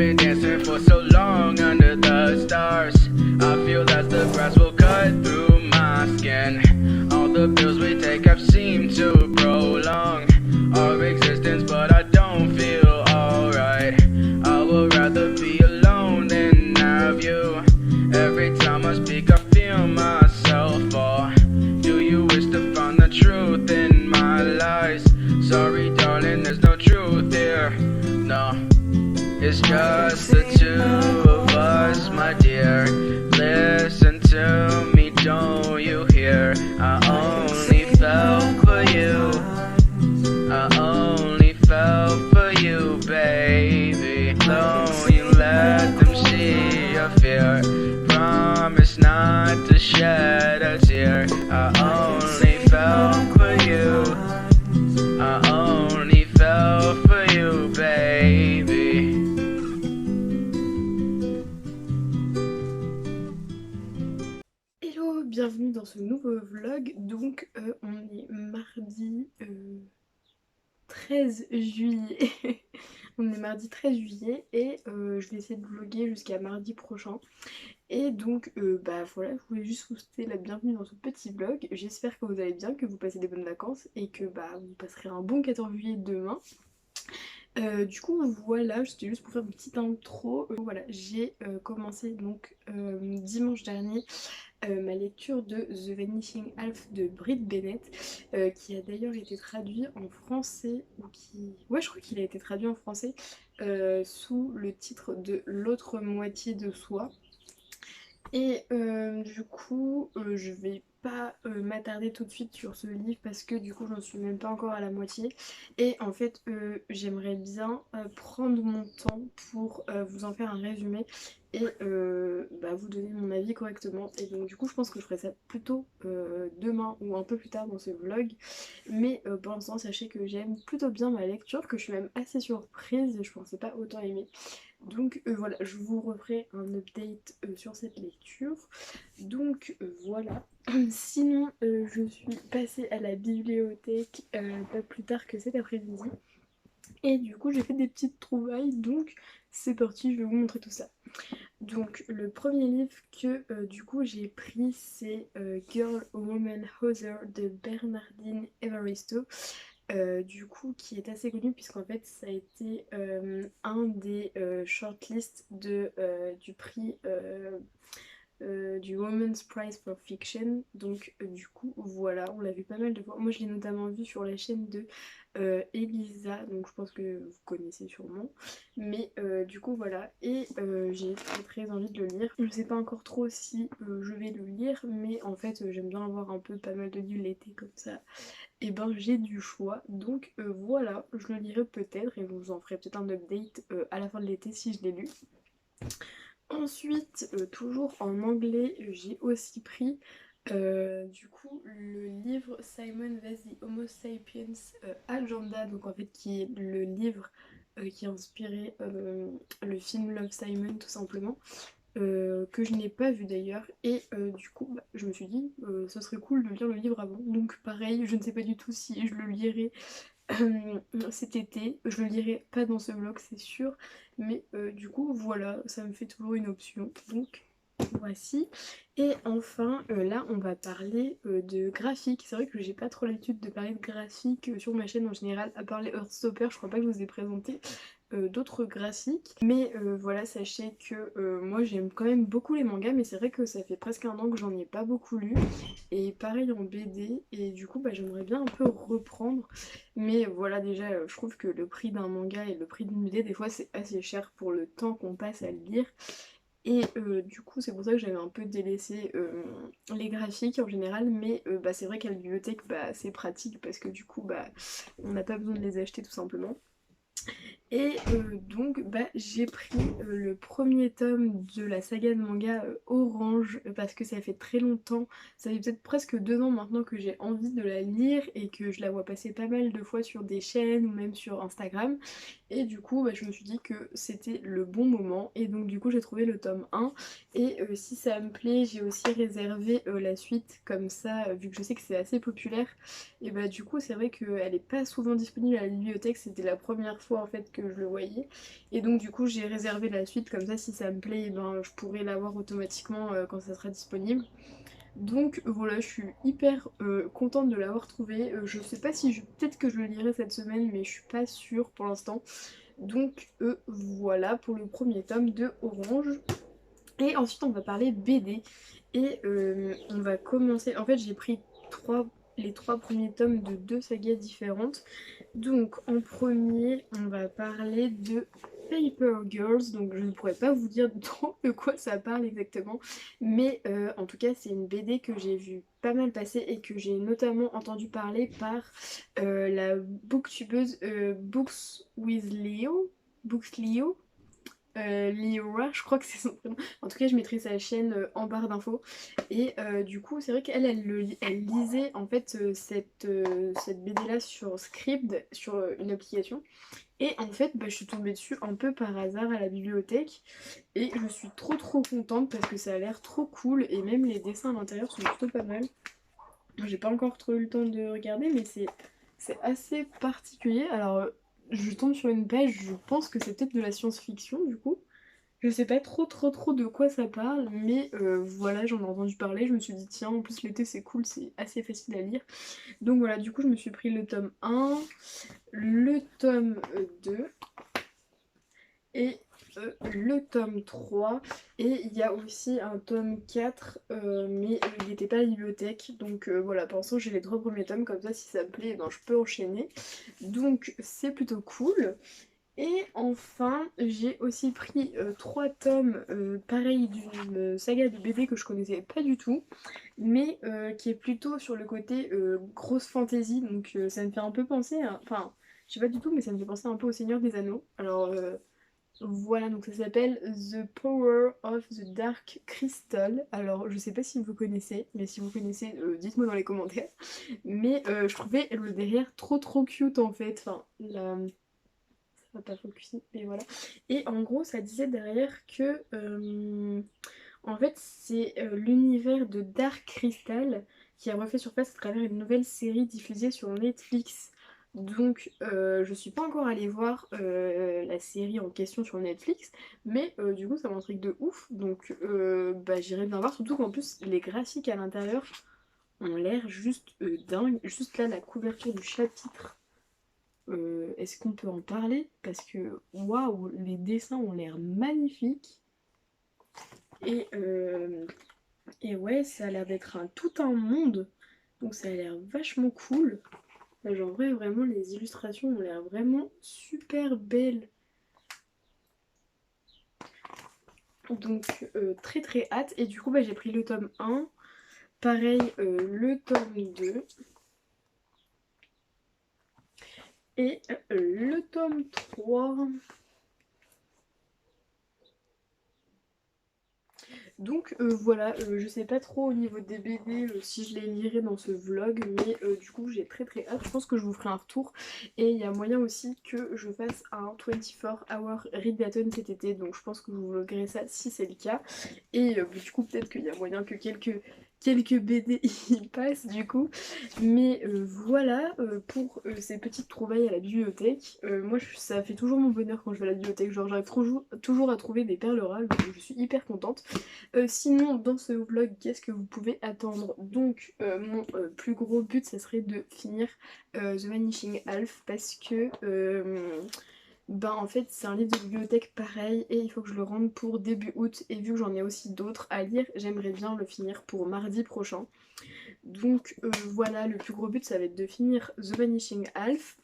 been dancing for so long under the stars. I feel that the grass will cut through my skin. All the bills we take have seemed to prolong our existence, but I don't feel alright. I would rather be alone than have you. Every time I speak I feel myself fall. Do you wish to find the truth in my lies? Sorry darling, there's no truth here, no. It's just the two of us, my dear. Listen to me, don't you hear? I only fell for you. I only fell for you, baby. Don't you let them see your fear. Promise not to shed a tear. I only fell for you. I only fell for you, baby. Hello, bienvenue dans ce nouveau vlog. Donc on est mardi 13 juillet. On est mardi 13 juillet et je vais essayer de vlogger jusqu'à mardi prochain. Et donc bah voilà, je voulais juste vous souhaiter la bienvenue dans ce petit vlog. J'espère que vous allez bien, que vous passez des bonnes vacances et que bah vous passerez un bon 14 juillet demain. Du coup voilà, c'était juste pour faire une petite intro. Voilà, j'ai commencé donc dimanche dernier ma lecture de The Vanishing Half de Brit Bennett, qui a d'ailleurs été traduit en français, ou qui... Ouais, je crois qu'il a été traduit en français sous le titre de L'autre moitié de soi. Et du coup, je vais pas m'attarder tout de suite sur ce livre parce que du coup, j'en suis même pas encore à la moitié. Et en fait, j'aimerais bien prendre mon temps pour vous en faire un résumé et bah, vous donner mon avis correctement. Et donc, du coup, je pense que je ferai ça plutôt demain ou un peu plus tard dans ce vlog. Mais pour l'instant, sachez que j'aime plutôt bien ma lecture, que je suis même assez surprise. Je pensais pas autant aimer. Donc voilà, je vous referai un update sur cette lecture. Donc voilà. Sinon, je suis passée à la bibliothèque pas plus tard que cet après-midi. Et du coup, j'ai fait des petites trouvailles. Donc c'est parti, je vais vous montrer tout ça. Donc le premier livre que du coup j'ai pris, c'est Girl, Woman, Other de Bernardine Evaristo. Du coup qui est assez connu puisqu'en fait ça a été un des shortlists du prix du Women's Prize for Fiction. Donc du coup voilà, on l'a vu pas mal de fois. Moi je l'ai notamment vu sur la chaîne de Elisa, donc je pense que vous connaissez sûrement. Mais du coup voilà, et j'ai très très envie de le lire. Je sais pas encore trop si je vais le lire, mais en fait j'aime bien avoir un peu pas mal de livres l'été comme ça. Et ben j'ai du choix, donc voilà, je le lirai peut-être et je vous en ferai peut-être un update à la fin de l'été si je l'ai lu. Ensuite, toujours en anglais, j'ai aussi pris du coup le livre Simon vs the Homo Sapiens Agenda, donc en fait qui est le livre qui a inspiré le film Love Simon tout simplement. Que je n'ai pas vu d'ailleurs et du coup bah, je me suis dit ce serait cool de lire le livre avant, donc pareil je ne sais pas du tout si je le lirai cet été. Je le lirai pas dans ce vlog c'est sûr, mais du coup voilà, ça me fait toujours une option, donc voici. Et enfin là on va parler de graphique. C'est vrai que j'ai pas trop l'habitude de parler de graphique sur ma chaîne en général, à part les Heartstopper, je crois pas que je vous ai présenté d'autres graphiques. Mais voilà, sachez que moi j'aime quand même beaucoup les mangas, mais c'est vrai que ça fait presque un an que j'en ai pas beaucoup lu. Et pareil en BD, et du coup bah, j'aimerais bien un peu reprendre. Mais voilà, déjà je trouve que le prix d'un manga et le prix d'une BD, des fois c'est assez cher pour le temps qu'on passe à le lire. Et du coup c'est pour ça que j'avais un peu délaissé les graphiques en général, mais bah, c'est vrai qu'à la bibliothèque bah, c'est pratique parce que du coup bah, on n'a pas besoin de les acheter tout simplement. Et donc bah, j'ai pris le premier tome de la saga de manga Orange parce que ça fait très longtemps, ça fait peut-être presque 2 ans maintenant que j'ai envie de la lire et que je la vois passer pas mal de fois sur des chaînes ou même sur Instagram. Et du coup bah, je me suis dit que c'était le bon moment et donc du coup j'ai trouvé le tome 1 et si ça me plaît j'ai aussi réservé la suite comme ça vu que je sais que c'est assez populaire. Et bah du coup c'est vrai qu'elle est pas souvent disponible à la bibliothèque, c'était la première fois en fait que que je le voyais. Et donc du coup j'ai réservé la suite, comme ça si ça me plaît, ben, je pourrai l'avoir automatiquement quand ça sera disponible. Donc voilà, je suis hyper contente de l'avoir trouvé. Je sais pas si peut-être que je le lirai cette semaine, mais je suis pas sûre pour l'instant. Donc voilà pour le premier tome de Orange. Et ensuite on va parler BD. Et on va commencer. En fait j'ai pris les trois premiers tomes de deux sagas différentes. Donc en premier on va parler de Paper Girls. Donc je ne pourrais pas vous dire trop de quoi ça parle exactement. Mais en tout cas c'est une BD que j'ai vu pas mal passer et que j'ai notamment entendu parler par la booktubeuse Books with Leo. Books Leo. Liora, je crois que c'est son prénom. En tout cas, je mettrai sa chaîne en barre d'infos. Et du coup, c'est vrai qu'elle, elle lisait en fait cette BD-là sur Scribd, sur une application. Et en fait, bah, je suis tombée dessus un peu par hasard à la bibliothèque. Et je suis trop contente parce que ça a l'air trop cool. Et même les dessins à l'intérieur sont plutôt pas mal. J'ai pas encore trop eu le temps de regarder, mais c'est assez particulier. Alors, je tombe sur une page, je pense que c'est peut-être de la science-fiction du coup. Je sais pas trop de quoi ça parle, mais voilà, j'en ai entendu parler. Je me suis dit, tiens, en plus l'été c'est cool, c'est assez facile à lire. Donc voilà, du coup, je me suis pris le tome 1, le tome 2 et le tome 3. Et il y a aussi un tome 4, mais il n'était pas à la bibliothèque. Donc voilà, pour l'instant j'ai les trois premiers tomes, comme ça si ça me plaît, eh ben, je peux enchaîner. Donc c'est plutôt cool. Et enfin, j'ai aussi pris trois tomes, pareil, d'une saga de BD que je connaissais pas du tout, mais qui est plutôt sur le côté grosse fantasy, donc ça me fait un peu penser à... Enfin, je sais pas du tout, mais ça me fait penser un peu au Seigneur des Anneaux. Alors voilà, donc ça s'appelle The Power of the Dark Crystal. Alors je sais pas si vous connaissez, mais si vous connaissez, dites-moi dans les commentaires. Mais je trouvais le derrière trop cute en fait. Enfin, ça va pas focuser, mais voilà. Et en gros, ça disait derrière que en fait, c'est l'univers de Dark Crystal qui a refait surface à travers une nouvelle série diffusée sur Netflix. Donc, je suis pas encore allée voir la série en question sur Netflix, mais du coup, ça m'intrigue de ouf. Donc, bah, j'irai bien voir. Surtout qu'en plus, les graphiques à l'intérieur ont l'air juste dingue. Juste là, la couverture du chapitre. Est-ce qu'on peut en parler? Parce que waouh, les dessins ont l'air magnifiques. Et, euh, et ouais, ça a l'air d'être tout un monde. Donc ça a l'air vachement cool. Genre en vrai, vraiment, les illustrations ont l'air vraiment super belles. Donc très hâte. Et du coup, bah, j'ai pris le tome 1. Pareil, le tome 2. Et le tome 3. Donc voilà, je sais pas trop au niveau des BD si je les lirai dans ce vlog, mais du coup j'ai très hâte. Je pense que je vous ferai un retour et il y a moyen aussi que je fasse un 24 hour readathon cet été, donc je pense que je vous vloggerai ça si c'est le cas. Et du coup peut-être qu'il y a moyen que quelques BD y passent du coup. Mais voilà pour ces petites trouvailles à la bibliothèque. Moi ça fait toujours mon bonheur quand je vais à la bibliothèque, genre j'arrive toujours à trouver des perles rares, donc je suis hyper contente. Sinon, dans ce vlog, qu'est-ce que vous pouvez attendre? Donc, mon plus gros but, ça serait de finir The Vanishing Half parce que, ben, en fait, c'est un livre de bibliothèque pareil et il faut que je le rende pour début août. Et vu que j'en ai aussi d'autres à lire, j'aimerais bien le finir pour mardi prochain. Donc, voilà, le plus gros but, ça va être de finir The Vanishing Half.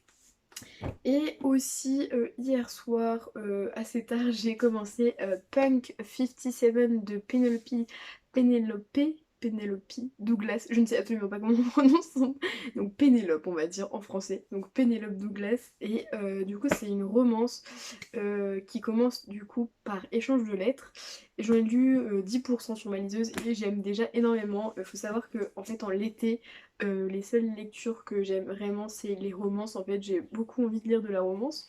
Et aussi hier soir, assez tard, j'ai commencé Punk 57 de Penelope Douglas. Je ne sais absolument pas comment on prononce son nom. Donc Pénélope, on va dire en français. Donc Pénélope Douglas. Et du coup, c'est une romance qui commence du coup par échange de lettres. Et j'en ai lu 10% sur ma liseuse et j'aime déjà énormément. Il faut savoir que en fait en l'été, les seules lectures que j'aime vraiment c'est les romances. En fait j'ai beaucoup envie de lire de la romance.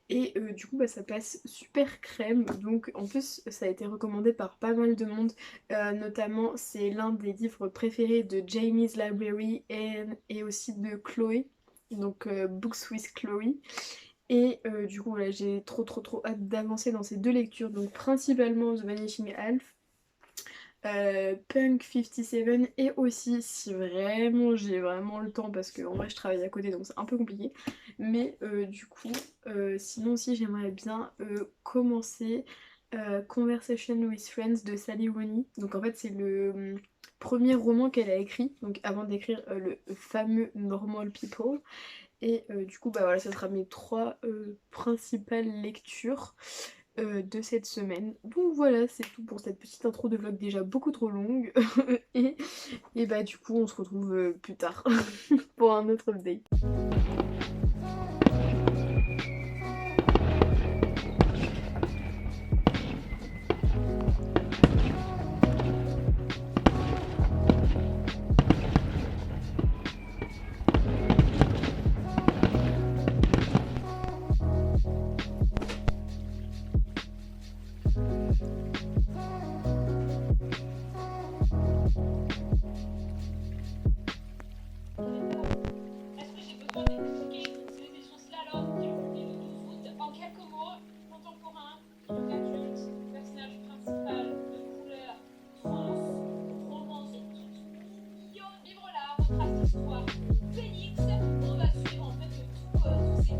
Et du coup bah, ça passe super crème. Donc en plus ça a été recommandé par pas mal de monde. Notamment c'est l'un des livres préférés de Jamie's Library et aussi de Chloé. Donc Books with Chloé. Et du coup voilà, j'ai trop hâte d'avancer dans ces deux lectures, donc principalement The Vanishing Half, Punk 57, et aussi si vraiment j'ai vraiment le temps, parce que en vrai je travaille à côté donc c'est un peu compliqué, mais du coup sinon aussi j'aimerais bien commencer Conversation with Friends de Sally Rooney. Donc en fait c'est le premier roman qu'elle a écrit, donc avant d'écrire le fameux Normal People. Et du coup, bah voilà, ça sera mes trois principales lectures de cette semaine. Donc voilà, c'est tout pour cette petite intro de vlog déjà beaucoup trop longue. et, et bah du coup, on se retrouve plus tard pour un autre update. Est-ce que j'ai besoin d'expliquer ces éditions Slalom qui ont publié le 12 août en quelques mots? Contemporain, young adulte, personnage principal de couleur trans, romance Guillaume, livre là, retrace l'histoire de Félix. On va suivre en fait tous ces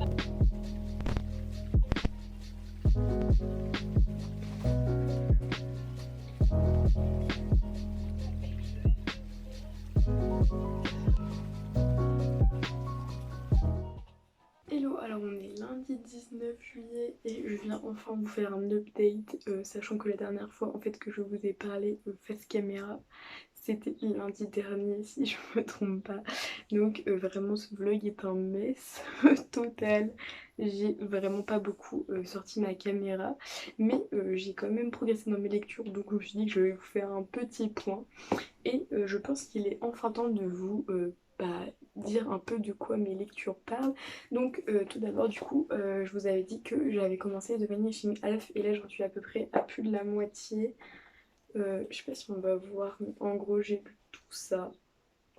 Hello, alors on est lundi 19 juillet et je viens enfin vous faire un update, sachant que la dernière fois en fait que je vous ai parlé face caméra, c'était lundi dernier si je me trompe pas. Donc vraiment ce vlog est un mess total. J'ai vraiment pas beaucoup sorti ma caméra, mais j'ai quand même progressé dans mes lectures, donc je me suis dit que je vais vous faire un petit point. Et je pense qu'il est enfin temps de vous dire un peu de quoi mes lectures parlent. Donc tout d'abord du coup je vous avais dit que j'avais commencé The Vanishing Half et là j'en suis à peu près à plus de la moitié. Je sais pas si on va voir, mais en gros j'ai lu tout ça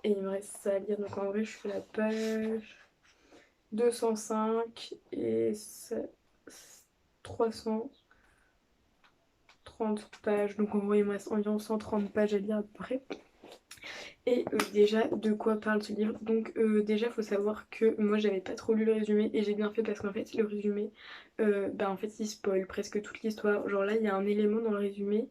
et il me reste ça à lire. Donc en vrai je suis à la page 205 et 330 pages. Donc en gros il me reste environ 130 pages à lire à peu près. Et déjà, de quoi parle ce livre? Donc déjà, il faut savoir que moi, j'avais pas trop lu le résumé et j'ai bien fait parce qu'en fait, le résumé, bah en fait, il spoil presque toute l'histoire. Genre là, il y a un élément dans le résumé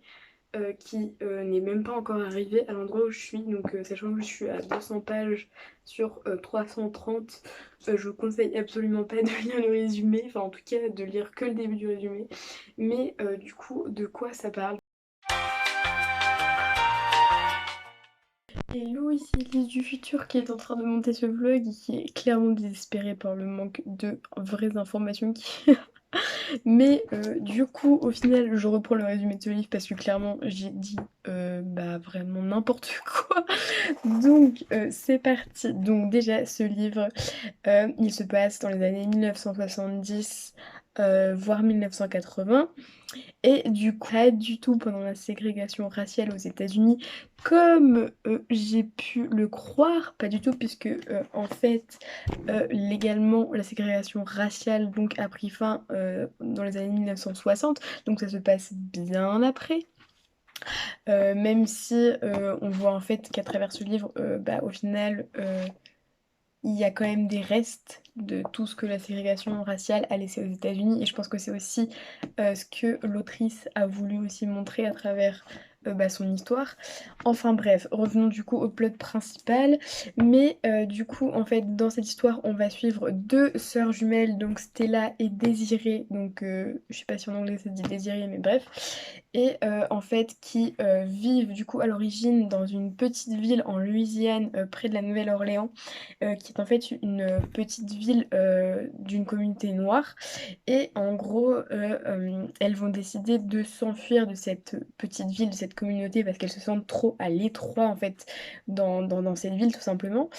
qui n'est même pas encore arrivé à l'endroit où je suis. Donc sachant que je suis à 200 pages sur 330, je vous conseille absolument pas de lire le résumé. Enfin, en tout cas, de lire que le début du résumé. Mais du coup, de quoi ça parle? Hello, ici Elise du futur qui est en train de monter ce vlog et qui est clairement désespérée par le manque de vraies informations qui... Mais du coup, au final, je reprends le résumé de ce livre parce que clairement, j'ai dit bah vraiment n'importe quoi. Donc, c'est parti. Donc déjà, ce livre, il se passe dans les années 1970, voire 1980. Et du coup, pas du tout pendant la ségrégation raciale aux États-Unis, comme j'ai pu le croire, pas du tout, puisque en fait, légalement, la ségrégation raciale donc a pris fin dans les années 1960, donc ça se passe bien après. Même si on voit en fait qu'à travers ce livre, bah, au final, il y a quand même des restes de tout ce que la ségrégation raciale a laissé aux États-Unis et je pense que c'est aussi ce que l'autrice a voulu aussi montrer à travers bah, son histoire. Enfin bref, revenons du coup au plot principal. Mais du coup, en fait, dans cette histoire, on va suivre deux sœurs jumelles, donc Stella et Désirée. Donc, je sais pas si en anglais ça dit Désirée, mais bref. Et en fait, qui vivent du coup à l'origine dans une petite ville en Louisiane, près de la Nouvelle-Orléans, qui est en fait une petite ville d'une communauté noire. Et en gros, elles vont décider de s'enfuir de cette petite ville, de cette communauté, parce qu'elles se sentent trop à l'étroit en fait dans cette ville tout simplement.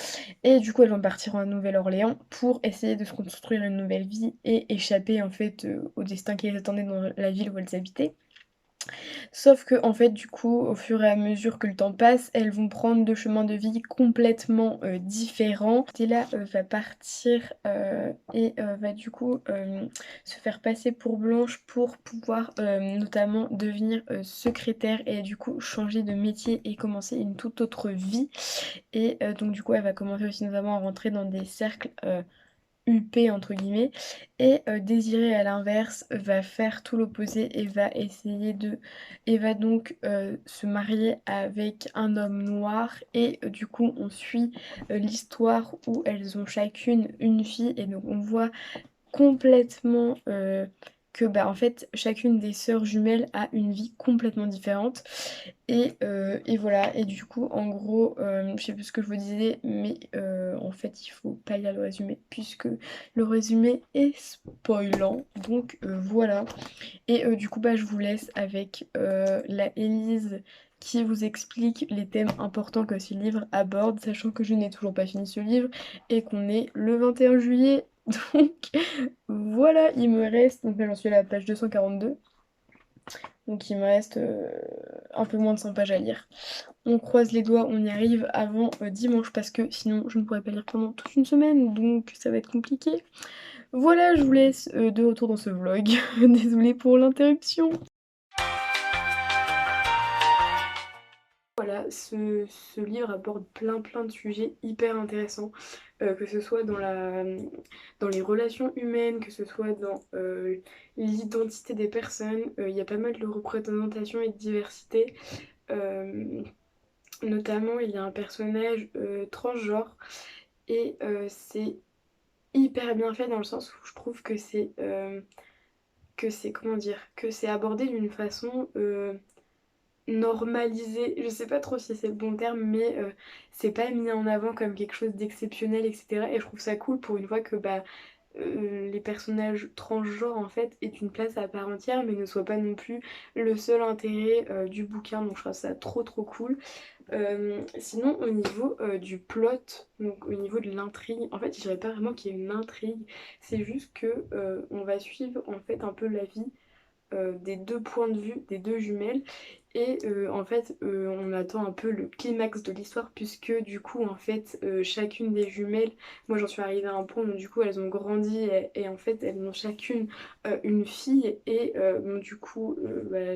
Et du coup, elles vont partir en Nouvelle-Orléans pour essayer de se construire une nouvelle vie et échapper en fait au destin qui les attendait dans la ville où elles habitaient. Sauf que en fait, du coup, au fur et à mesure que le temps passe, elles vont prendre 2 chemins de vie complètement, différents. Stella, va partir, et va du coup, se faire passer pour Blanche pour pouvoir, notamment devenir, secrétaire et du coup changer de métier et commencer une toute autre vie et donc du coup, elle va commencer aussi notamment à rentrer dans des cercles, huppé entre guillemets et Désirée à l'inverse va faire tout l'opposé et va donc, se marier avec un homme noir et du coup on suit, l'histoire où elles ont chacune une fille et donc on voit complètement, que, bah, en fait, chacune des sœurs jumelles a une vie complètement différente et voilà et du coup, en gros, je sais plus ce que je vous disais, mais en fait, il faut pas lire le résumé puisque le résumé est spoilant donc voilà et du coup, bah, je vous laisse avec, la Élise qui vous explique les thèmes importants que ce livre aborde, sachant que je n'ai toujours pas fini ce livre et qu'on est le 21 juillet donc voilà, il me reste donc là j'en suis à la page 242, donc il me reste, un peu moins de 100 pages à lire. On croise les doigts, on y arrive avant, dimanche parce que sinon je ne pourrais pas lire pendant toute une semaine, donc ça va être compliqué. Voilà, je vous laisse, de retour dans ce vlog. Désolée pour l'interruption. Voilà, ce livre aborde plein de sujets hyper intéressants, que ce soit dans les relations humaines, que ce soit dans l'identité des personnes. Il y a pas mal de représentation et de diversité. Euh, Notamment, il y a un personnage transgenre et c'est hyper bien fait dans le sens où je trouve que c'est comment dire, que c'est abordé d'une façon normalisé, je sais pas trop si c'est le bon terme, mais c'est pas mis en avant comme quelque chose d'exceptionnel, etc. Et je trouve ça cool pour une fois que bah, les personnages transgenres en fait aient une place à part entière, mais ne soient pas non plus le seul intérêt du bouquin. Donc je trouve ça trop cool. Sinon au niveau du plot, donc au niveau de l'intrigue, en fait je dirais pas vraiment qu'il y ait une intrigue, c'est juste que on va suivre en fait un peu la vie des deux points de vue des deux jumelles et en fait on attend un peu le climax de l'histoire puisque du coup en fait chacune des jumelles, moi j'en suis arrivée à un point où du coup elles ont grandi et en fait elles ont chacune une fille et bon, du coup bah,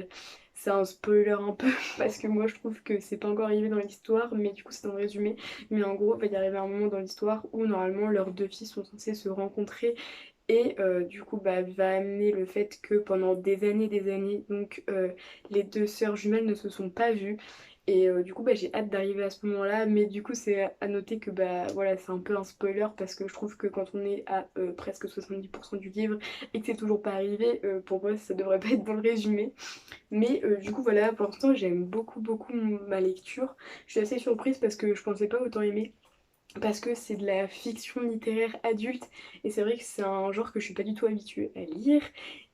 c'est un spoiler un peu parce que moi je trouve que c'est pas encore arrivé dans l'histoire mais du coup c'est dans le résumé, mais en gros il va y arriver un moment dans l'histoire où normalement leurs deux filles sont censées se rencontrer et du coup, bah, va amener le fait que pendant des années, donc les deux sœurs jumelles ne se sont pas vues. Et du coup, bah, j'ai hâte d'arriver à ce moment-là. Mais du coup, c'est à noter que bah, voilà, c'est un peu un spoiler parce que je trouve que quand on est à presque 70% du livre et que c'est toujours pas arrivé, pour moi, ça devrait pas être dans le résumé. Mais du coup, voilà, pour l'instant, j'aime beaucoup ma lecture. Je suis assez surprise parce que je pensais pas autant aimer parce que c'est de la fiction littéraire adulte et c'est vrai que c'est un genre que je suis pas du tout habituée à lire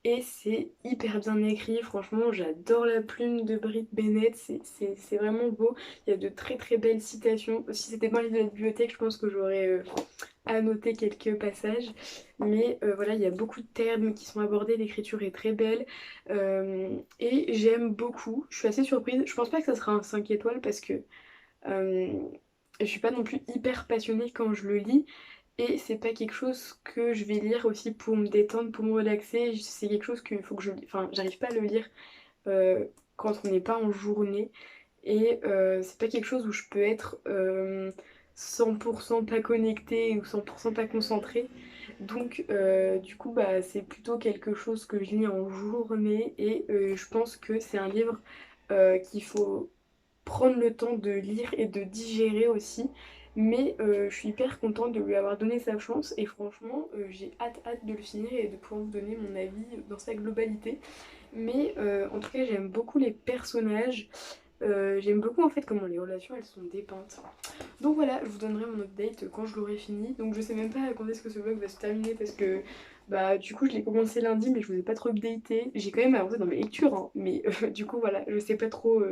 et c'est hyper bien écrit, franchement j'adore la plume de Brit Bennett, c'est vraiment beau, il y a de très belles citations, si c'était dans le livre de la bibliothèque je pense que j'aurais annoté quelques passages, mais voilà il y a beaucoup de termes qui sont abordés, l'écriture est très belle et j'aime beaucoup, je suis assez surprise, je pense pas que ça sera un 5 étoiles parce que euh, je suis pas non plus hyper passionnée quand je le lis et c'est pas quelque chose que je vais lire aussi pour me détendre, pour me relaxer. C'est quelque chose qu'il faut que je... Enfin, j'arrive pas à le lire quand on n'est pas en journée et c'est pas quelque chose où je peux être 100% pas connectée ou 100% pas concentrée. Donc du coup bah, c'est plutôt quelque chose que je lis en journée et je pense que c'est un livre qu'il faut prendre le temps de lire et de digérer aussi. Mais je suis hyper contente de lui avoir donné sa chance et franchement j'ai hâte de le finir et de pouvoir vous donner mon avis dans sa globalité. Mais en tout cas j'aime beaucoup les personnages, j'aime beaucoup en fait comment les relations elles sont dépeintes. Donc voilà, je vous donnerai mon update quand je l'aurai fini. Donc je sais même pas quand est-ce que ce vlog va se terminer parce que bah du coup je l'ai commencé lundi mais je vous ai pas trop updaté. J'ai quand même avancé dans mes lectures hein, mais du coup voilà, je sais pas trop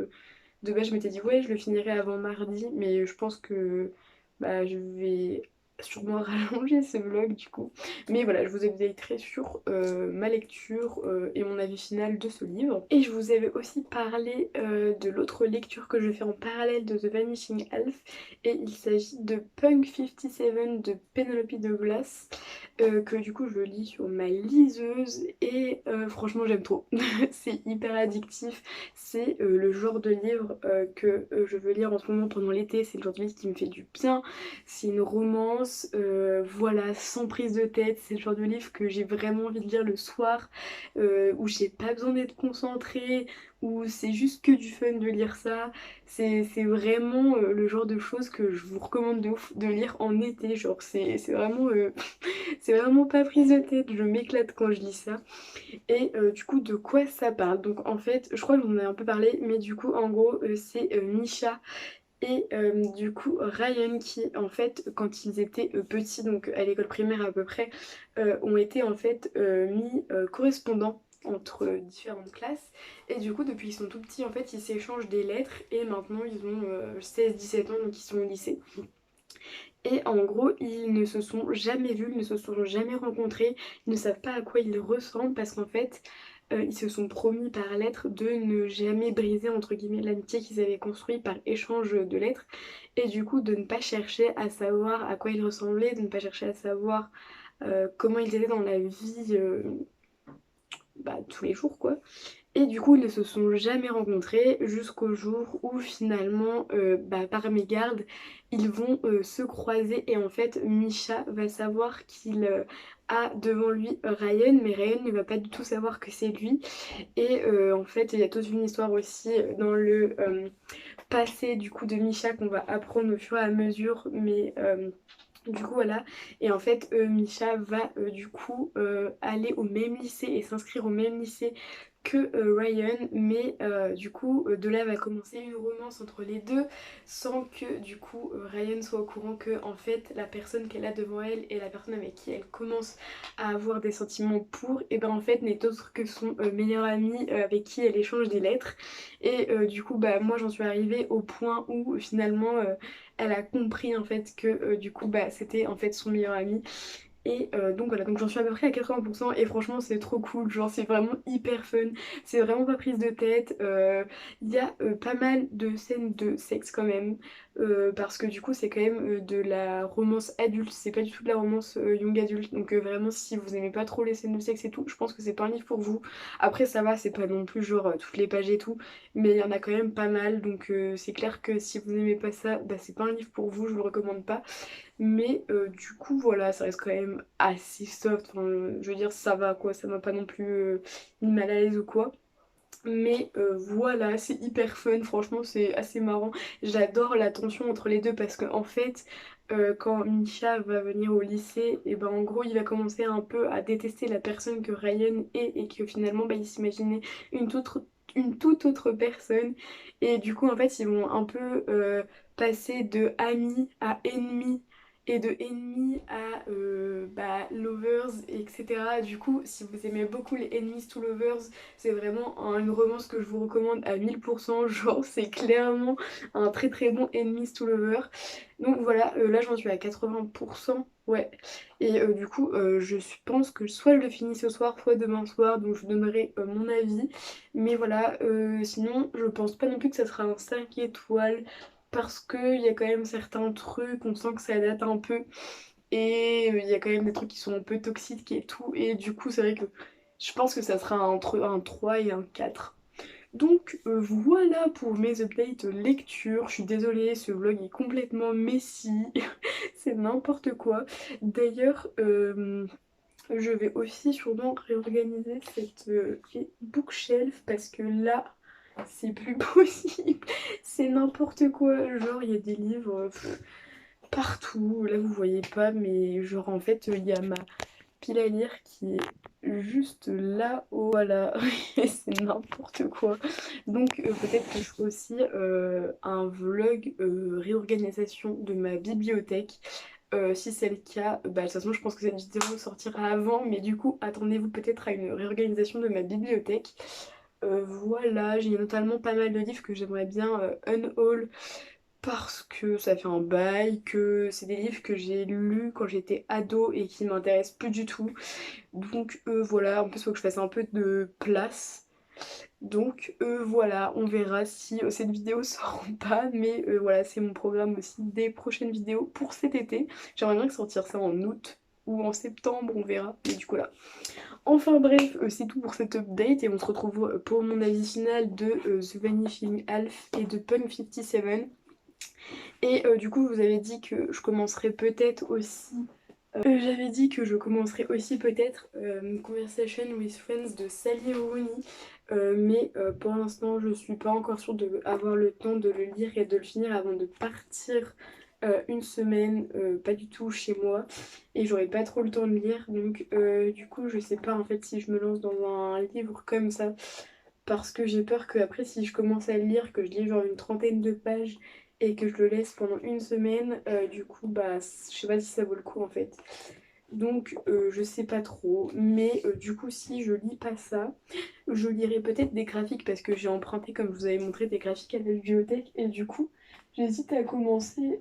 de base, je m'étais dit, ouais, je le finirai avant mardi, mais je pense que bah, je vais sûrement rallonger ce vlog du coup. Mais voilà, je vous updaterai sur ma lecture et mon avis final de ce livre. Et je vous avais aussi parlé de l'autre lecture que je fais en parallèle de The Vanishing Elf. Et il s'agit de Punk 57 de Penelope Douglas. Que du coup je lis sur ma liseuse et franchement j'aime trop. C'est hyper addictif. C'est le genre de livre que je veux lire en ce moment pendant l'été. C'est le genre de livre qui me fait du bien. C'est une romance, voilà, sans prise de tête. C'est le genre de livre que j'ai vraiment envie de lire le soir, où j'ai pas besoin d'être concentrée, où c'est juste que du fun de lire ça. C'est vraiment le genre de choses que je vous recommande de ouf de lire en été. Genre c'est vraiment, c'est vraiment pas prise de tête. Je m'éclate quand je lis ça. Et du coup, de quoi ça parle? Donc en fait, je crois que j'en ai un peu parlé, mais du coup, en gros, c'est Misha et du coup Ryan qui en fait quand ils étaient petits, donc à l'école primaire à peu près, ont été en fait mis correspondants entre différentes classes. Et du coup depuis qu'ils sont tout petits en fait ils s'échangent des lettres et maintenant ils ont 16-17 ans donc ils sont au lycée. Et en gros, ils ne se sont jamais vus, ils ne se sont jamais rencontrés, ils ne savent pas à quoi ils ressemblent parce qu'en fait, ils se sont promis par lettre de ne jamais briser entre guillemets l'amitié qu'ils avaient construite par échange de lettres et du coup de ne pas chercher à savoir à quoi ils ressemblaient, de ne pas chercher à savoir comment ils étaient dans la vie tous les jours quoi. Et du coup, ils ne se sont jamais rencontrés jusqu'au jour où finalement, par mégarde, ils vont se croiser et en fait, Misha va savoir qu'il a devant lui Ryan, mais Ryan ne va pas du tout savoir que c'est lui. Et en fait, il y a toute une histoire aussi dans le passé du coup de Misha qu'on va apprendre au fur et à mesure, mais du coup voilà, et en fait Misha va du coup aller au même lycée et s'inscrire au même lycée que Ryan, mais du coup de là va commencer une romance entre les deux sans que du coup Ryan soit au courant que en fait la personne qu'elle a devant elle et la personne avec qui elle commence à avoir des sentiments pour, et ben en fait n'est autre que son meilleur ami avec qui elle échange des lettres. Et du coup moi j'en suis arrivée au point où finalement elle a compris en fait que du coup c'était en fait son meilleur ami. Et donc voilà, donc j'en suis à peu près à 80% et franchement c'est trop cool, genre c'est vraiment hyper fun, c'est vraiment pas prise de tête, il y a pas mal de scènes de sexe quand même, parce que du coup c'est quand même de la romance adulte, c'est pas du tout de la romance young adulte, donc vraiment si vous aimez pas trop les scènes de sexe et tout, je pense que c'est pas un livre pour vous. Après ça va, c'est pas non plus genre toutes les pages et tout, mais il y en a quand même pas mal, donc c'est clair que si vous aimez pas ça, c'est pas un livre pour vous, je vous le recommande pas. Mais du coup voilà, ça reste quand même assez soft, enfin, je veux dire ça va quoi, ça m'a pas non plus mis mal à l'aise ou quoi. Mais voilà, c'est hyper fun, franchement c'est assez marrant. J'adore la tension entre les deux parce que en fait, quand Misha va venir au lycée, et ben en gros il va commencer un peu à détester la personne que Ryan est et que finalement il s'imaginait une toute autre personne. Et du coup en fait ils vont un peu passer de amis à ennemis et de ennemis à lovers, etc. Du coup, si vous aimez beaucoup les enemies to lovers, c'est vraiment une romance que je vous recommande à 1000%. Genre, c'est clairement un très très bon enemies to lover. Donc voilà, là j'en suis à 80%. Ouais. Et du coup, pense que soit je le finis ce soir, soit demain soir. Donc je vous donnerai mon avis. Mais voilà, sinon, je pense pas non plus que ça sera un 5 étoiles parce qu'il y a quand même certains trucs, on sent que ça date un peu et il y a quand même des trucs qui sont un peu toxiques et tout et du coup c'est vrai que je pense que ça sera entre un 3 et un 4. Donc voilà pour mes updates lecture, je suis désolée ce vlog est complètement messy, c'est n'importe quoi. D'ailleurs je vais aussi sûrement réorganiser cette bookshelf parce que là c'est plus possible, c'est n'importe quoi, genre il y a des livres partout, là vous voyez pas mais genre en fait il y a ma pile à lire qui est juste là-haut, voilà, c'est n'importe quoi. Donc peut-être que je ferai aussi un vlog réorganisation de ma bibliothèque. Si c'est le cas, de toute façon je pense que cette vidéo sortira avant, mais du coup attendez-vous peut-être à une réorganisation de ma bibliothèque. Voilà, j'ai notamment pas mal de livres que j'aimerais bien unhaul parce que ça fait un bail, que c'est des livres que j'ai lus quand j'étais ado et qui m'intéressent plus du tout. Donc voilà, en plus il faut que je fasse un peu de place. Donc voilà, on verra si cette vidéo sort ou pas, mais voilà, c'est mon programme aussi des prochaines vidéos pour cet été. J'aimerais bien sortir ça en août ou en septembre, on verra. Mais du coup là. Enfin bref, c'est tout pour cette update et on se retrouve pour mon avis final de The Vanishing Half et de Punk 57. Et du coup, je vous avais dit que je commencerai peut-être aussi. J'avais dit que je commencerai aussi peut-être Conversation with Friends de Sally Rooney, mais pour l'instant je suis pas encore sûre d'avoir le temps de le lire et de le finir avant de partir une semaine, pas du tout chez moi, et j'aurai pas trop le temps de lire, donc du coup je sais pas en fait si je me lance dans un livre comme ça, parce que j'ai peur que après si je commence à le lire, que je lis genre une trentaine de pages et que je le laisse pendant une semaine, du coup bah je sais pas si ça vaut le coup en fait. Donc je sais pas trop, mais du coup si je lis pas ça, je lirai peut-être des graphiques parce que j'ai emprunté, comme je vous avais montré, des graphiques à la bibliothèque et du coup j'hésite à commencer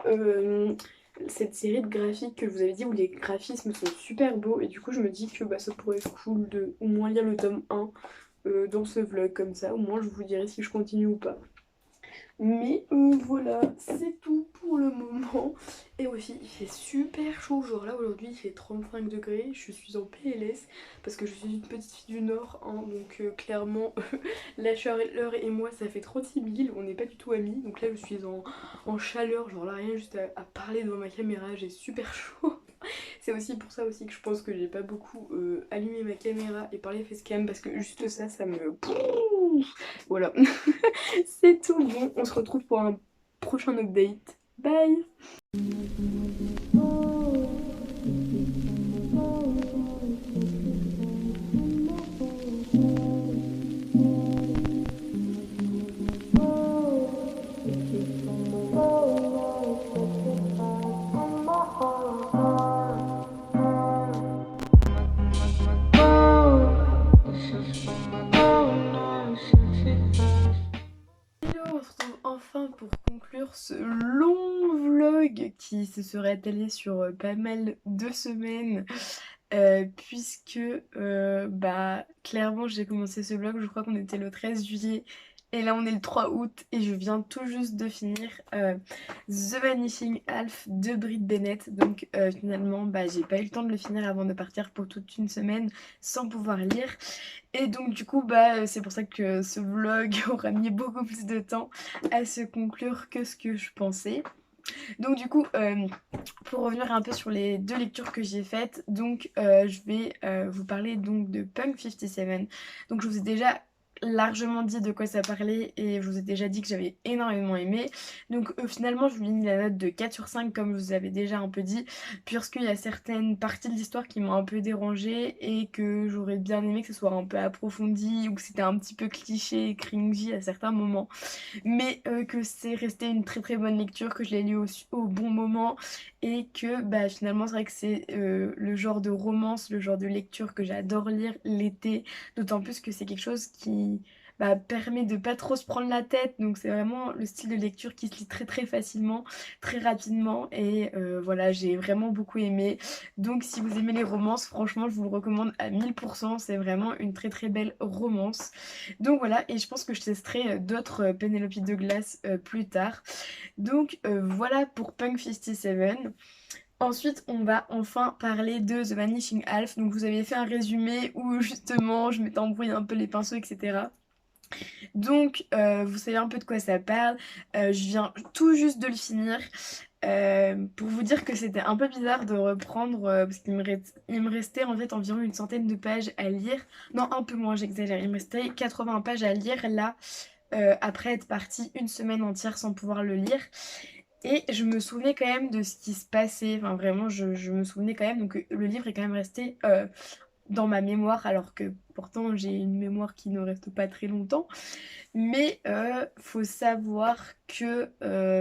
cette série de graphiques que je vous avais dit où les graphismes sont super beaux et du coup je me dis que bah, ça pourrait être cool de au moins lire le tome 1 dans ce vlog comme ça, au moins je vous dirai si je continue ou pas. Mais voilà, c'est tout pour le moment. Et aussi, il fait super chaud. Genre là, aujourd'hui, il fait 35 degrés. Je suis en PLS parce que je suis une petite fille du Nord. Hein, donc clairement, la chaleur et moi, ça fait 36 000. On n'est pas du tout amis. Donc là, je suis en chaleur. Genre là, rien juste à parler devant ma caméra. J'ai super chaud. C'est aussi pour ça aussi que je pense que j'ai pas beaucoup allumé ma caméra et parlé facecam parce que juste ça, ça me... Voilà. C'est tout bon. On se retrouve pour un prochain update. Bye! Hello, on se retrouve enfin pour conclure ce long vlog qui se serait étalé sur pas mal de semaines. Puisque bah clairement j'ai commencé ce vlog, je crois qu'on était le 13 juillet et là on est le 3 août et je viens tout juste de finir The Vanishing Half de Brit Bennett. Donc finalement bah j'ai pas eu le temps de le finir avant de partir pour toute une semaine sans pouvoir lire. Et donc du coup bah c'est pour ça que ce vlog aura mis beaucoup plus de temps à se conclure que ce que je pensais. Donc du coup, pour revenir un peu sur les deux lectures que j'ai faites, donc je vais vous parler donc de Punk 57. Donc je vous ai déjà largement dit de quoi ça parlait et je vous ai déjà dit que j'avais énormément aimé. Donc finalement je lui ai mis la note de 4 sur 5 comme je vous avais déjà un peu dit, puisqu'il y a certaines parties de l'histoire qui m'ont un peu dérangée et que j'aurais bien aimé que ce soit un peu approfondi ou que c'était un petit peu cliché et cringy à certains moments, mais que c'est resté une très très bonne lecture, que je l'ai lu au bon moment et que bah, finalement c'est vrai que c'est le genre de romance, le genre de lecture que j'adore lire l'été, d'autant plus que c'est quelque chose qui bah, permet de pas trop se prendre la tête, donc c'est vraiment le style de lecture qui se lit très très facilement, très rapidement et voilà, j'ai vraiment beaucoup aimé. Donc si vous aimez les romances, franchement je vous le recommande à 1000%, c'est vraiment une très très belle romance. Donc voilà, et je pense que je testerai d'autres Penelope Douglas plus tard. Donc voilà pour Punk 57. Ensuite, on va enfin parler de The Vanishing Half. Donc vous avez fait un résumé où justement je m'étais embrouillé un peu les pinceaux, etc. Donc vous savez un peu de quoi ça parle. Je viens tout juste de le finir. Pour vous dire que c'était un peu bizarre de reprendre parce il me restait en fait environ une centaine de pages à lire. Non, un peu moins, j'exagère. Il me restait 80 pages à lire là après être partie une semaine entière sans pouvoir le lire. Et je me souvenais quand même de ce qui se passait. Enfin, vraiment, je me souvenais quand même. Donc, le livre est quand même resté dans ma mémoire, alors que pourtant, j'ai une mémoire qui ne reste pas très longtemps. Mais faut savoir que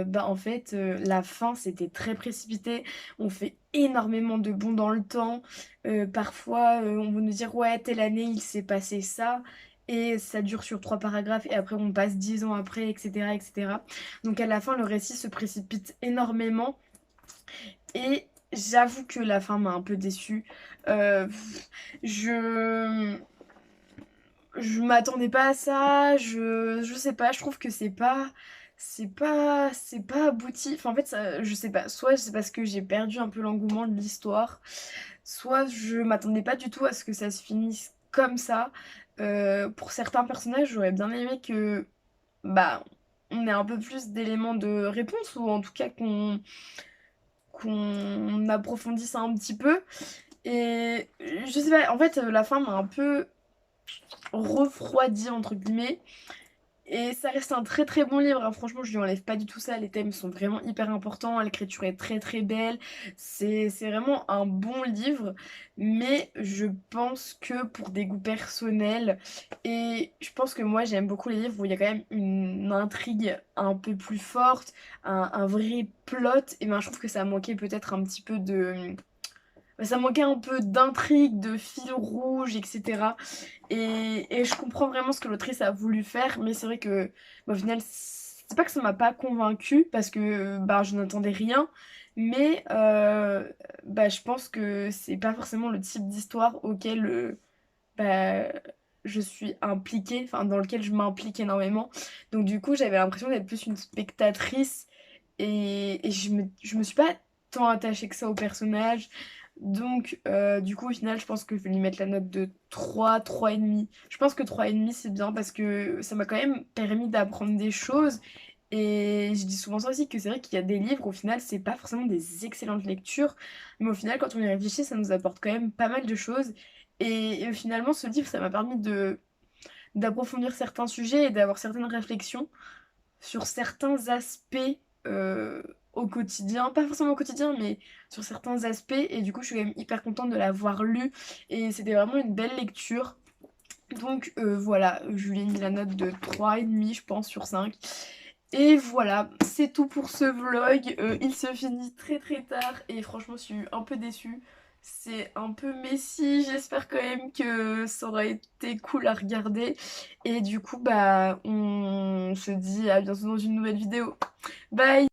bah, en fait la fin c'était très précipité, on fait énormément de bonds dans le temps, parfois on va nous dire ouais telle année il s'est passé ça et ça dure sur 3 paragraphes et après on passe 10 ans après, etc., etc. Donc à la fin le récit se précipite énormément et j'avoue que la fin m'a un peu déçue. Euh, je je m'attendais pas à ça, je sais pas, je trouve que c'est pas abouti. Enfin en fait ça, je sais pas, soit c'est parce que j'ai perdu un peu l'engouement de l'histoire, soit je m'attendais pas du tout à ce que ça se finisse comme ça. Pour certains personnages, j'aurais bien aimé que bah on ait un peu plus d'éléments de réponse ou en tout cas qu'on approfondisse un petit peu. Et je sais pas, en fait la fin m'a un peu refroidi entre guillemets. Et ça reste un très très bon livre, hein. Franchement je lui enlève pas du tout ça, les thèmes sont vraiment hyper importants, l'écriture est très très belle, c'est vraiment un bon livre, mais je pense que pour des goûts personnels, et je pense que moi j'aime beaucoup les livres où il y a quand même une intrigue un peu plus forte, un vrai plot, et ben je trouve que ça manquait peut-être un petit peu de... Ça manquait un peu d'intrigue, de fil rouge, etc. Et je comprends vraiment ce que l'autrice a voulu faire, mais c'est vrai que au final, c'est pas que ça m'a pas convaincue, parce que bah, je n'attendais rien, mais bah, je pense que c'est pas forcément le type d'histoire auquel bah, je suis impliquée, enfin dans lequel je m'implique énormément. Donc du coup, j'avais l'impression d'être plus une spectatrice, et je me suis pas tant attachée que ça au personnage. Donc, du coup, au final, je pense que je vais lui mettre la note de 3,5. Je pense que 3,5 c'est bien parce que ça m'a quand même permis d'apprendre des choses. Et je dis souvent ça aussi, que c'est vrai qu'il y a des livres, au final, c'est pas forcément des excellentes lectures. Mais au final, quand on y réfléchit, ça nous apporte quand même pas mal de choses. Et finalement, ce livre, ça m'a permis d'approfondir certains sujets et d'avoir certaines réflexions sur certains aspects euh, au quotidien, pas forcément au quotidien, mais sur certains aspects, et du coup je suis quand même hyper contente de l'avoir lu, et c'était vraiment une belle lecture. Donc voilà, je lui ai mis la note de 3,5 je pense sur 5. Et voilà, c'est tout pour ce vlog. Il se finit très très tard et franchement je suis un peu déçue. C'est un peu messy, j'espère quand même que ça aurait été cool à regarder. Et du coup bah on se dit à bientôt dans une nouvelle vidéo. Bye!